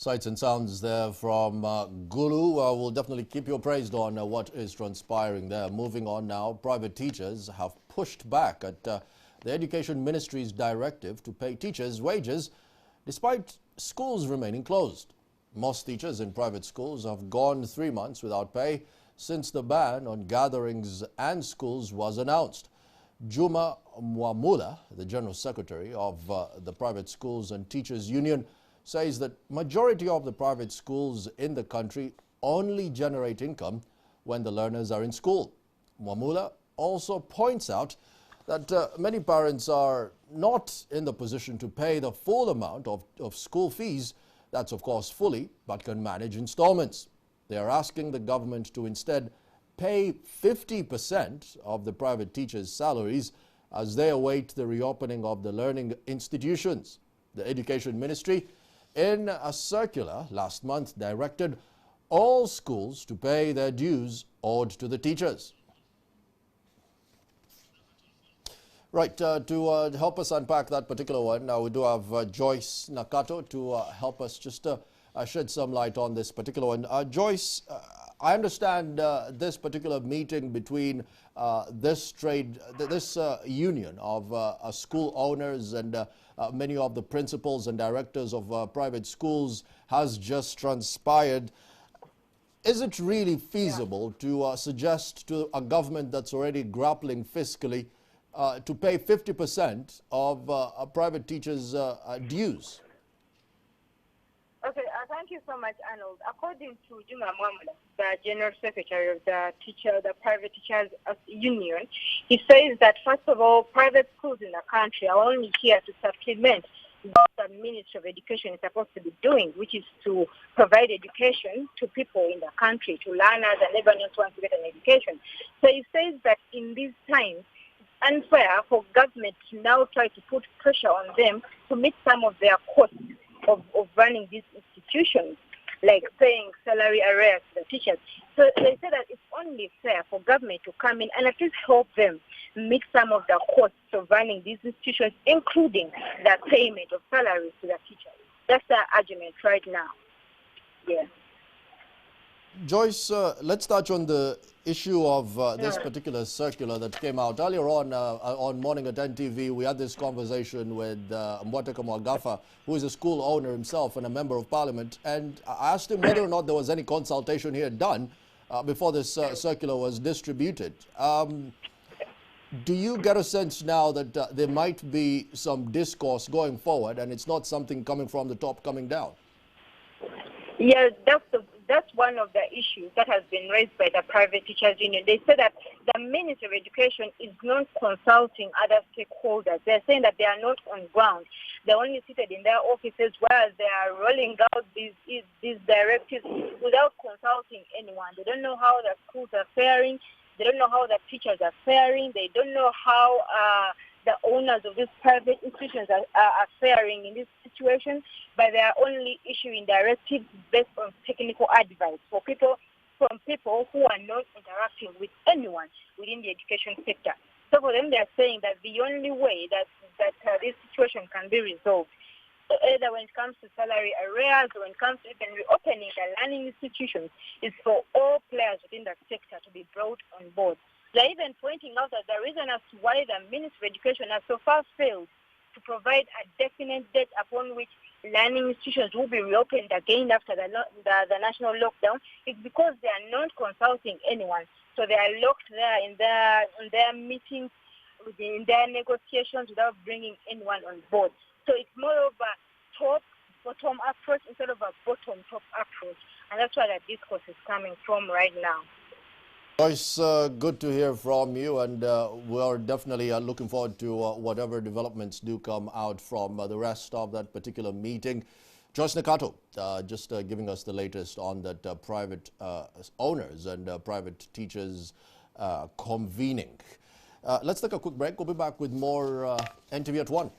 Sights and sounds there from Gulu. We'll definitely keep you appraised on what is transpiring there. Moving on now, private teachers have pushed back at the Education Ministry's directive to pay teachers wages despite schools remaining closed. Most teachers in private schools have gone 3 months without pay since the ban on gatherings and schools was announced. Juma Mwamula, the General Secretary of the Private Schools and Teachers Union, says that majority of the private schools in the country only generate income when the learners are in school. Mwamula also points out that many parents are not in the position to pay the full amount of school fees. That's of course fully, but can manage installments. They are asking the government to instead pay 50% of the private teachers' salaries as they await the reopening of the learning institutions. The Education Ministry, in a circular last month, directed all schools to pay their dues owed to the teachers. Right, to help us unpack that particular one, we do have Joyce Nakato to help us just shed some light on this particular one. Joyce, I understand this particular meeting between this union of school owners and many of the principals and directors of private schools has just transpired. Is it really feasible to suggest to a government that's already grappling fiscally to pay 50% of a private teacher's dues? Okay, thank you so much, Arnold. According to Juma Mwamula, the General Secretary of the Private Teachers Union, he says that, first of all, private schools in the country are only here to supplement what the Ministry of Education is supposed to be doing, which is to provide education to people in the country, to learners and everyone else wants to get an education. So he says that in these times, unfair for government to now try to put pressure on them to meet some of their costs of running these institutions, like paying salary arrears to the teachers. So they say that it's only fair for government to come in and at least help them meet some of the costs of running these institutions, including the payment of salaries to the teachers. That's the argument right now. Yeah. Joyce, let's touch on the issue of this particular circular that came out earlier on Morning at NTV. We had this conversation with Mwateka Mwagafa, who is a school owner himself and a member of parliament, and I asked him whether or not there was any consultation he had done before this circular was distributed. Do you get a sense now that there might be some discourse going forward and it's not something coming from the top coming down? Yeah, that's one of the issues that has been raised by the Private Teachers Union. They say that the Ministry of Education is not consulting other stakeholders. They're saying that they are not on ground. They're only seated in their offices where they are rolling out these directives without consulting anyone. They don't know how the schools are faring. They don't know how the teachers are faring. They don't know how the owners of these private institutions are faring in this situation, but they are only issuing directives based on technical advice from people who are not interacting with anyone within the education sector. So for them, they are saying that the only way that this situation can be resolved, either when it comes to salary arrears or when it comes to even reopening the learning institutions, is for all players within the sector to be brought on board. They're even pointing out that the reason as to why the Ministry of Education has so far failed to provide a definite date upon which learning institutions will be reopened again after the national lockdown is because they are not consulting anyone. So they are locked there in their meetings, in their negotiations without bringing anyone on board. So it's more of a top-bottom approach instead of a bottom-top approach. And that's where the discourse is coming from right now. Joyce, good to hear from you, and we're definitely looking forward to whatever developments do come out from the rest of that particular meeting. Joyce Nakato, just giving us the latest on that private owners and private teachers convening. Let's take a quick break. We'll be back with more NTV at 1.